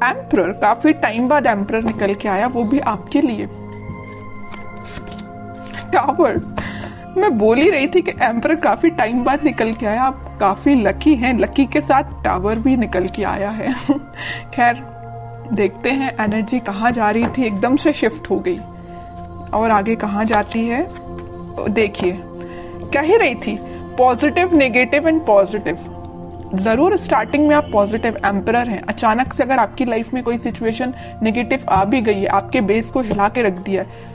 Emperor, काफी time बाद emperor निकल के आया, वो भी आपके लिए। टावर, मैं बोल ही रही थी कि एम्परर काफी टाइम बाद निकल के आया, आप काफी लकी हैं, लकी के साथ टावर भी निकल के आया है। खैर देखते हैं एनर्जी कहाँ जा रही थी, एकदम से शिफ्ट हो गई और आगे कहाँ जाती है। देखिए कह ही रही थी पॉजिटिव, नेगेटिव एंड पॉजिटिव। जरूर स्टार्टिंग में आप पॉजिटिव एम्परर हैं, अचानक से अगर आपकी लाइफ में कोई सिचुएशन नेगेटिव आ भी गई है, आपके बेस को हिला के रख दिया है,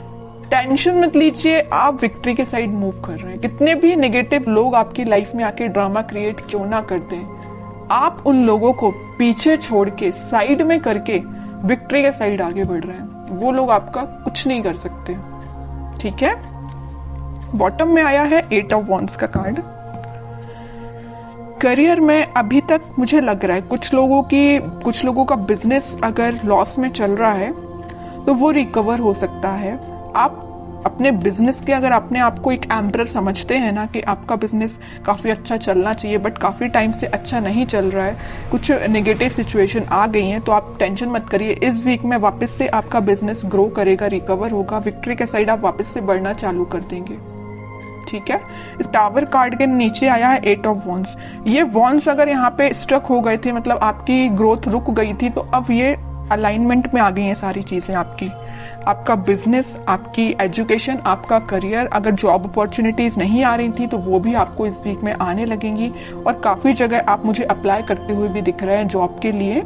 टेंशन मत लीजिए, आप विक्ट्री के साइड मूव कर रहे हैं। कितने भी नेगेटिव लोग आपकी लाइफ में आके ड्रामा क्रिएट क्यों ना करते हैं, आप उन लोगों को पीछे छोड़ के साइड में करके विक्ट्री के साइड आगे बढ़ रहे हैं। वो लोग आपका कुछ नहीं कर सकते, ठीक है। बॉटम में आया है 8 ऑफ वॉन्ड्स का कार्ड। करियर में अभी तक मुझे लग रहा है कुछ लोगों का बिजनेस अगर लॉस में चल रहा है तो वो रिकवर हो सकता है। आप अपने बिजनेस के अगर अपने आप को एक एम्परर समझते हैं ना कि आपका बिजनेस काफी अच्छा चलना चाहिए बट काफी टाइम से अच्छा नहीं चल रहा है, कुछ नेगेटिव सिचुएशन आ गई है, तो आप टेंशन मत करिए। इस वीक में वापस से आपका बिजनेस ग्रो करेगा, रिकवर होगा, विक्ट्री के साइड आप वापस से बढ़ना चालू कर देंगे, ठीक है। इस टावर कार्ड के नीचे आया है 8 ऑफ वॉन्ड्स। ये वॉन्ड्स अगर यहाँ पे स्ट्रक हो गए थे, मतलब आपकी ग्रोथ रुक गई थी, तो अब ये अलाइनमेंट में आ गई हैं सारी चीजें आपकी। आपका बिजनेस, आपकी एजुकेशन, आपका करियर, अगर जॉब अपॉर्चुनिटीज नहीं आ रही थी तो वो भी आपको इस वीक में आने लगेंगी। और काफी जगह आप मुझे अप्लाई करते हुए भी दिख रहे हैं जॉब के लिए।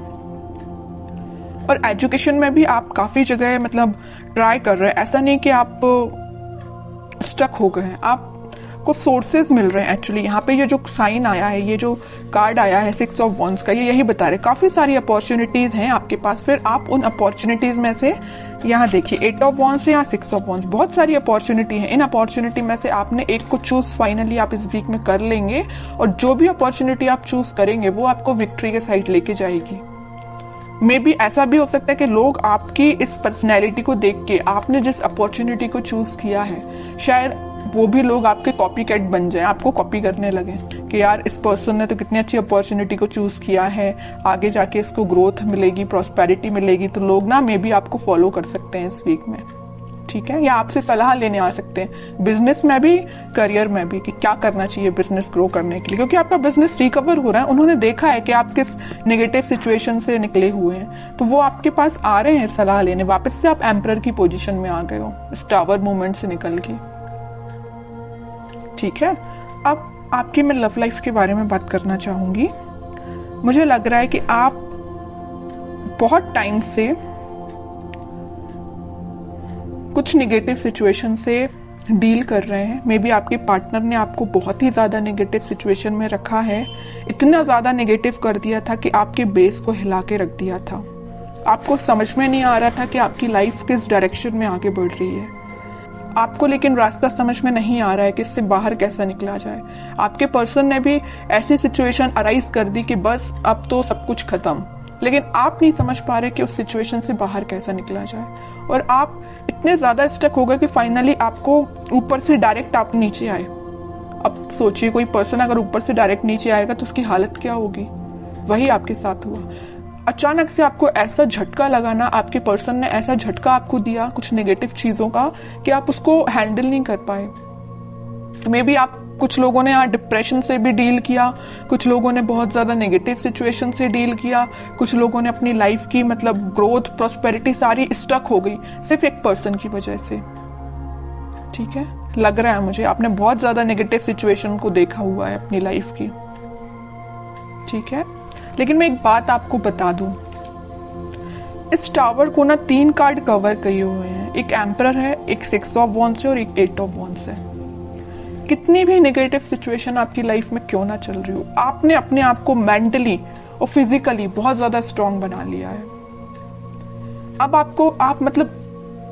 और एजुकेशन में भी आप काफी जगह मतलब ट्राई कर रहे हैं, ऐसा नहीं कि आप स्टक हो गए हैं, आपको सोर्सेज मिल रहे हैं। एक्चुअली यहाँ पे ये जो साइन आया है, ये जो कार्ड आया है 6 ऑफ वॉन्ड्स का, ये यही बता रहे काफी सारी अपॉर्चुनिटीज हैं आपके पास। फिर आप उन अपॉर्चुनिटीज में से यहाँ देखिए 8 ऑफ वॉन्ड्स है, यहाँ 6 ऑफ वॉन्ड्स, बहुत सारी अपॉर्चुनिटी है। इन अपॉर्चुनिटी में से आपने एक को चूज फाइनली आप इस वीक में कर लेंगे और जो भी अपॉर्चुनिटी आप चूज करेंगे वो आपको विक्ट्री के साइड लेके जाएगी। मे बी ऐसा भी हो सकता है कि लोग आपकी इस पर्सनैलिटी को देख के, आपने जिस अपॉर्चुनिटी को चूज किया है, शायद वो भी लोग आपके कॉपी कैट बन जाए, आपको कॉपी करने लगे कि यार इस पर्सन ने तो कितनी अच्छी अपॉर्चुनिटी को चूज किया है, आगे जाके इसको ग्रोथ मिलेगी, प्रॉस्पेरिटी मिलेगी। तो लोग ना मे बी आपको फॉलो कर सकते हैं इस वीक में, ठीक है, या आपसे सलाह लेने आ सकते हैं बिजनेस में भी, करियर में भी, कि क्या करना चाहिए बिजनेस ग्रो करने के लिए, क्योंकि आपका बिजनेस रिकवर हो रहा है। उन्होंने देखा है कि आप किस नेगेटिव सिचुएशन से निकले हुए हैं, तो वो आपके पास आ रहे हैं सलाह लेने। वापस से आप एम्परर की पोजीशन में आ गए हो इस टावर मूवमेंट से निकल के, ठीक है। अब आपकी मैं लव लाइफ के बारे में बात करना चाहूंगी। मुझे लग रहा है कि आप बहुत टाइम से कुछ नेगेटिव सिचुएशन से डील कर रहे हैं। मे बी आपके पार्टनर ने आपको बहुत ही ज्यादा नेगेटिव सिचुएशन में रखा है, इतना ज्यादा नेगेटिव कर दिया था कि आपके बेस को हिला के रख दिया था। आपको समझ में नहीं आ रहा था कि आपकी लाइफ किस डायरेक्शन में आगे बढ़ रही है, आपको लेकिन रास्ता समझ में नहीं आ रहा है कि इससे बाहर कैसा निकला जाए। आपके पर्सन ने भी ऐसी सिचुएशन अराइज कर दी कि बस अब तो सब कुछ खत्म, लेकिन आप नहीं समझ पा रहे कि उस सिचुएशन से बाहर कैसा निकला जाए। और आप इतने ज्यादा स्टक हो गए कि फाइनली आपको ऊपर से डायरेक्ट आप नीचे आए। अब सोचिए कोई पर्सन अगर ऊपर से डायरेक्ट नीचे आएगा तो उसकी हालत क्या होगी। वही आपके साथ हुआ। अचानक से आपको ऐसा झटका लगा ना, आपके पर्सन ने ऐसा झटका आपको दिया कुछ नेगेटिव चीजों का कि आप उसको हैंडल नहीं कर पाए। मे बी आप, कुछ लोगों ने यहाँ डिप्रेशन से भी डील किया, कुछ लोगों ने बहुत ज्यादा नेगेटिव सिचुएशन से डील किया, कुछ लोगों ने अपनी लाइफ की मतलब ग्रोथ, प्रॉस्पेरिटी सारी स्टक हो गई सिर्फ एक पर्सन की वजह से, ठीक है। लग रहा है मुझे आपने बहुत ज्यादा नेगेटिव सिचुएशन को देखा हुआ है अपनी लाइफ की, ठीक है। लेकिन मैं एक बात आपको बता दूं, इस टावर को ना 3 कार्ड कवर किए हुए हैं। एक एम्परर है, एक 6 ऑफ वॉन्ड्स है और एक 8 ऑफ वॉन्ड्स है। कितनी भी नेगेटिव सिचुएशन आपकी लाइफ में क्यों ना चल रही हो, आपने अपने आप को मेंटली और फिजिकली बहुत ज्यादा स्ट्रांग बना लिया है। अब आप मतलब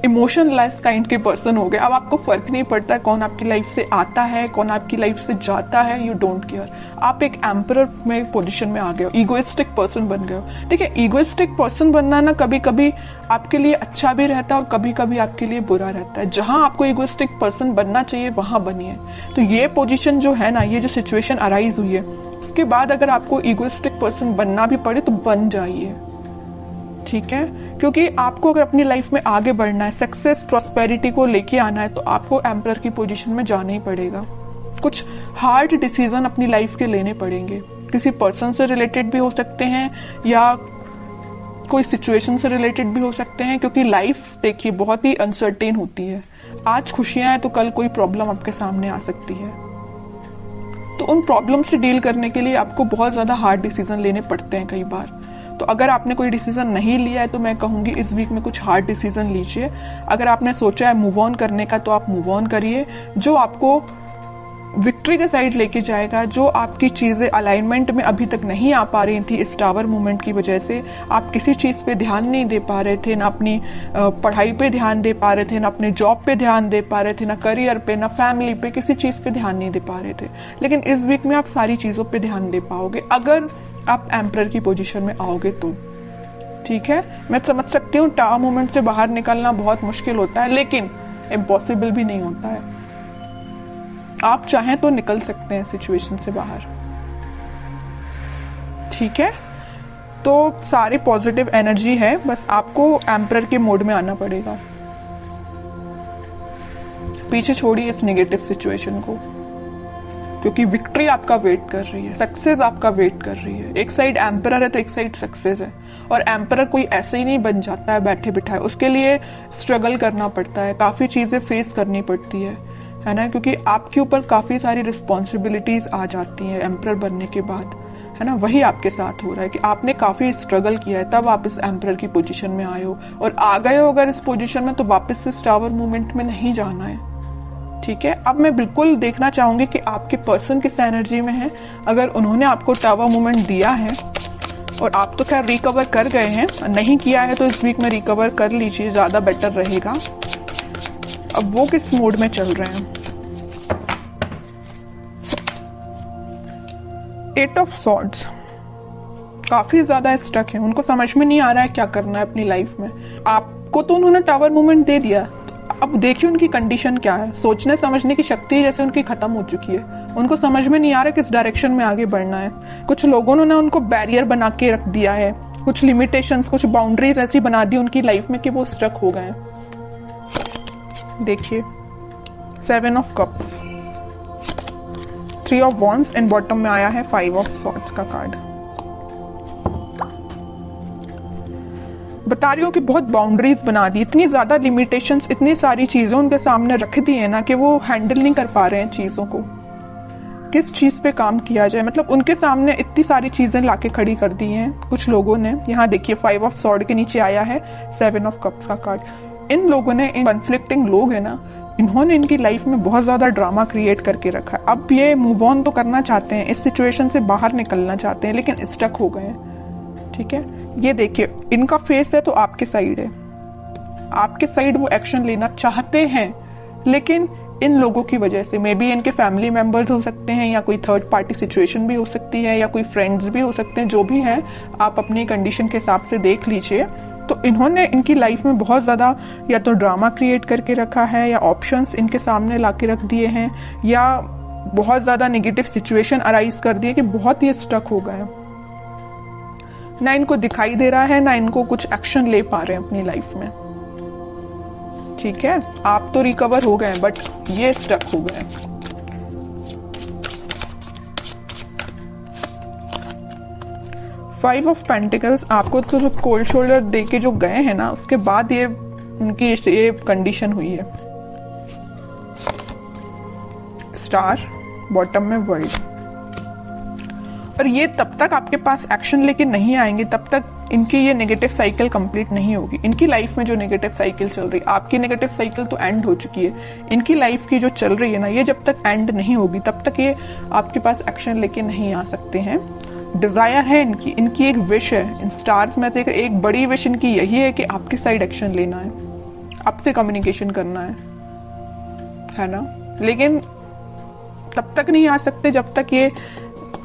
इमोशनलेस काइंड के पर्सन हो गए। अब आपको फर्क नहीं पड़ता है कौन आपकी लाइफ से आता है, कौन आपकी लाइफ से जाता है, यू डोंट केयर। आप एक एम्परर में पोजीशन में आ गए हो, ईगोइस्टिक पर्सन बन गए हो। ठीक है, ईगोइस्टिक पर्सन बनना ना कभी कभी आपके लिए अच्छा भी रहता है और कभी कभी आपके लिए बुरा रहता है। जहां आपको ईगोइस्टिक पर्सन बनना चाहिए वहां बनिए। तो ये पोजीशन जो है ना, ये जो सिचुएशन अराइज हुई है, उसके बाद अगर आपको ईगोइस्टिक पर्सन बनना भी पड़े तो बन जाइए, ठीक है, क्योंकि आपको अगर अपनी लाइफ में आगे बढ़ना है, सक्सेस प्रॉस्पेरिटी को लेके आना है, तो आपको एम्परर की पोजीशन में जाना ही पड़ेगा। कुछ हार्ड डिसीजन अपनी लाइफ के लेने पड़ेंगे, किसी पर्सन से रिलेटेड भी हो सकते हैं या कोई सिचुएशन से रिलेटेड भी हो सकते हैं, क्योंकि लाइफ देखिए बहुत ही अनसर्टेन होती है। आज खुशियां हैं तो कल कोई प्रॉब्लम आपके सामने आ सकती है, तो उन प्रॉब्लम से डील करने के लिए आपको बहुत ज्यादा हार्ड डिसीजन लेने पड़ते हैं कई बार। तो अगर आपने कोई डिसीजन नहीं लिया है तो मैं कहूंगी इस वीक में कुछ हार्ड डिसीजन लीजिए। अगर आपने सोचा है मूव ऑन करने का तो आप मूव ऑन करिए, जो आपको विक्ट्री के साइड लेके जाएगा। जो आपकी चीजें अलाइनमेंट में अभी तक नहीं आ पा रही थी इस टावर मूवमेंट की वजह से, आप किसी चीज पे ध्यान नहीं दे पा रहे थे, ना अपनी पढ़ाई पे ध्यान दे पा रहे थे, ना अपने जॉब पे ध्यान दे पा रहे थे, ना करियर पे, ना फैमिली पे, किसी चीज पे ध्यान नहीं दे पा रहे थे। लेकिन इस वीक में आप सारी चीजों पे ध्यान दे पाओगे अगर आप एम्परर की पोजीशन में आओगे तो। ठीक है, मैं समझ सकती हूँ टावर मूवमेंट से बाहर निकलना बहुत मुश्किल होता है, लेकिन इम्पॉसिबल भी नहीं होता है। आप चाहें तो निकल सकते हैं सिचुएशन से बाहर। ठीक है, तो सारी पॉजिटिव एनर्जी है, बस आपको एम्परर के मोड में आना पड़ेगा। पीछे छोड़िए इस नेगेटिव सिचुएशन को, क्योंकि विक्ट्री आपका वेट कर रही है, सक्सेस आपका वेट कर रही है। एक साइड एम्परर है तो एक साइड सक्सेस है, और एम्परर कोई ऐसे ही नहीं बन जाता है बैठे बिठाए, उसके लिए स्ट्रगल करना पड़ता है, काफी चीजें फेस करनी पड़ती है ना, क्योंकि आपके ऊपर काफी सारी रिस्पॉन्सिबिलिटीज आ जाती हैं एम्परर बनने के बाद, है ना। वही आपके साथ हो रहा है कि आपने काफी स्ट्रगल किया है, तब आप इस एम्परर की पोजीशन में आए हो, और आ गए हो अगर इस पोजीशन में तो वापस से टावर मूवमेंट में नहीं जाना है। ठीक है, अब मैं बिल्कुल देखना चाहूंगी कि आपके पर्सन किस एनर्जी में है। अगर उन्होंने आपको टावर मूवमेंट दिया है और आप तो खैर रिकवर कर गए हैं, नहीं किया है तो इस वीक में रिकवर कर लीजिए, ज्यादा बेटर रहेगा। अब वो किस मोड में चल रहे हैं? 8 ऑफ सॉर्ड्स, काफी ज्यादा स्टक है, उनको समझ में नहीं आ रहा है क्या करना है अपनी लाइफ में। आपको तो उन्होंने टावर मूवमेंट दे दिया, अब देखिए उनकी कंडीशन क्या है। सोचने समझने की शक्ति जैसे उनकी खत्म हो चुकी है, उनको समझ में नहीं आ रहा किस डायरेक्शन में आगे बढ़ना है। कुछ लोगों ने उनको बैरियर बना के रख दिया है, कुछ लिमिटेशंस, कुछ बाउंड्रीज ऐसी बना दी उनकी लाइफ में कि वो स्टक हो गए। देखिए 7 of cups, 3 of wands and bottom में आया है 5 ऑफ सॉर्ड्स का कार्ड। बता रही हूँ कि बहुत बाउंड्रीज बना दी, इतनी ज्यादा लिमिटेशंस, इतनी सारी चीजें उनके सामने रख दी है ना कि वो हैंडल नहीं कर पा रहे हैं चीजों को। किस चीज पे काम किया जाए, मतलब उनके सामने इतनी सारी चीजें लाके खड़ी कर दी हैं कुछ लोगों ने। यहाँ देखिए 5 ऑफ सॉर्ड के नीचे आया है 7 ऑफ कप्स का कार्ड। इन लोगों ने, इन कॉन्फ्लिक्टिंग लोग है ना, इन्होंने इनकी लाइफ में बहुत ज्यादा ड्रामा क्रिएट करके रखा है। अब ये मूव ऑन तो करना चाहते हैं, इस सिचुएशन से बाहर निकलना चाहते हैं, लेकिन स्टक हो गए हैं। ठीक है, ये देखिए इनका फेस है तो आपके साइड है, आपके साइड वो एक्शन लेना चाहते हैं, लेकिन इन लोगों की वजह से, मे बी इनके फैमिली मेंबर्स हो सकते हैं, या कोई थर्ड पार्टी सिचुएशन भी हो सकती है, या कोई फ्रेंड्स भी हो सकते हैं, जो भी है आप अपनी कंडीशन के हिसाब से देख लीजिए। तो इन्होंने इनकी लाइफ में बहुत ज्यादा या तो ड्रामा क्रिएट करके रखा है, या ऑप्शंस इनके सामने लाके रख दिए हैं, या बहुत ज्यादा नेगेटिव सिचुएशन अराइज कर दिए कि बहुत ही स्टक हो गए। ना इनको दिखाई दे रहा है, ना इनको कुछ एक्शन ले पा रहे हैं अपनी लाइफ में। ठीक है, आप तो रिकवर हो गए बट ये स्टक हो गए। फाइव ऑफ पेंटिकल्स, आपको तो कोल्ड शोल्डर दे के जो गए हैं ना, उसके बाद ये उनकी ये कंडीशन हुई है। स्टार, बॉटम में वर्ल्ड। और ये तब तक आपके पास एक्शन लेके नहीं आएंगे, तब तक इनकी ये नेगेटिव साइकिल कंप्लीट नहीं होगी। इनकी लाइफ में जो नेगेटिव साइकिल चल रही, आपकी नेगेटिव साइकिल तो एंड हो चुकी है, इनकी लाइफ की जो चल रही है ना, ये जब तक एंड नहीं होगी तब तक ये आपके पास एक्शन लेके नहीं आ सकते हैं। डिजायर है इनकी, इनकी एक विश है इन स्टार्स में से, एक बड़ी विश इनकी यही है कि आपकी साइड एक्शन लेना है, आपसे कम्युनिकेशन करना है ना। लेकिन तब तक नहीं आ सकते जब तक ये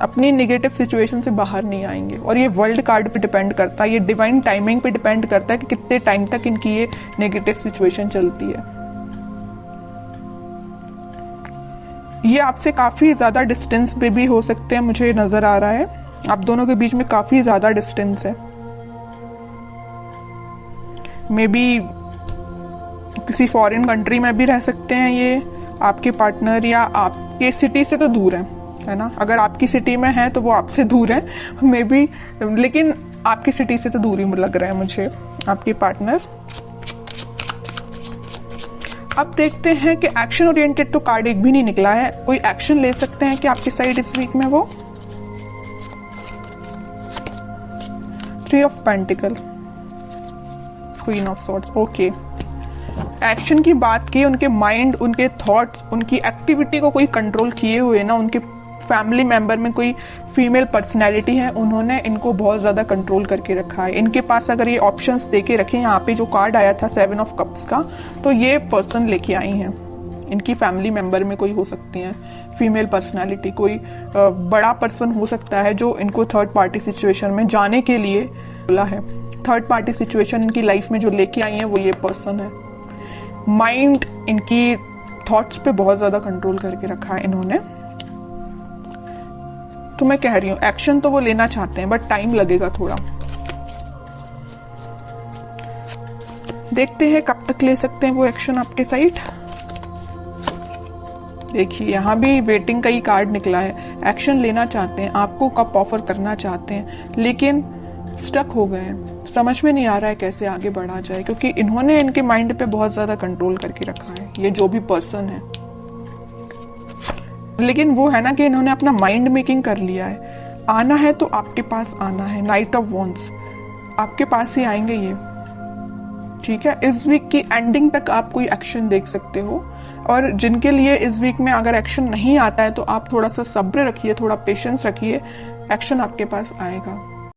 अपनी नेगेटिव सिचुएशन से बाहर नहीं आएंगे। और ये वर्ल्ड कार्ड पे डिपेंड करता है, ये डिवाइन टाइमिंग पे डिपेंड करता है कि कितने टाइम तक इनकी ये नेगेटिव सिचुएशन चलती है। ये आपसे काफी ज्यादा डिस्टेंस पे भी हो सकते हैं, मुझे नजर आ रहा है आप दोनों के बीच में काफी ज्यादा डिस्टेंस है। मे बी किसी फॉरेन कंट्री में भी रह सकते हैं ये आपके पार्टनर, या आपके सिटी से तो दूर है ना। अगर आपकी सिटी में है तो वो आपसे दूर है मे बी, लेकिन आपकी सिटी से तो दूर ही लग रहा है मुझे आपके पार्टनर। अब देखते हैं कि एक्शन ओरिएंटेड तो कार्ड एक भी नहीं निकला है। कोई एक्शन ले सकते हैं कि आपकी साइड इस वीक में वो 3 of pentacle, queen of swords. Okay, action की बात की, उनके माइंड, उनके थॉट्स, उनकी एक्टिविटी को कोई कंट्रोल किए हुए ना, उनके फैमिली मेंबर में कोई फीमेल पर्सनैलिटी है, उन्होंने इनको बहुत ज्यादा कंट्रोल करके रखा है। इनके पास अगर ये ऑप्शंस देके रखे, यहाँ पे जो कार्ड आया था 7 ऑफ कप्स का, तो ये पर्सन लेके आई हैं। इनकी फैमिली मेंबर में कोई हो सकती है फीमेल पर्सनैलिटी, कोई बड़ा पर्सन हो सकता है जो इनको थर्ड पार्टी सिचुएशन में जाने के लिए बोला है। थर्ड पार्टी सिचुएशन इनकी लाइफ में जो लेके आई है वो ये पर्सन है। माइंड, इनकी थॉट्स पे बहुत ज्यादा कंट्रोल करके रखा है इन्होंने। तो मैं कह रही हूं एक्शन तो वो लेना चाहते हैं बट टाइम लगेगा थोड़ा। देखते हैं कब तक ले सकते हैं वो एक्शन आपके साइड। देखिए यहां भी वेटिंग का ही कार्ड निकला है। एक्शन लेना चाहते हैं, आपको कब ऑफर करना चाहते हैं, लेकिन स्टक हो गए हैं। समझ में नहीं आ रहा है कैसे आगे बढ़ा जाए, क्योंकि इन्होंने इनके माइंड पे बहुत ज्यादा कंट्रोल करके रखा है, ये जो भी पर्सन है। लेकिन वो है ना कि इन्होंने अपना माइंड मेकिंग कर लिया है। आना है तो आपके पास आना है। नाइट ऑफ वॉन्ड्स, आपके पास ही आएंगे ये, ठीक है। इस वीक की एंडिंग तक आप कोई एक्शन देख सकते हो, और जिनके लिए इस वीक में अगर एक्शन नहीं आता है तो आप थोड़ा सा सब्र रखिए, थोड़ा पेशेंस रखिए, एक्शन आपके पास आएगा।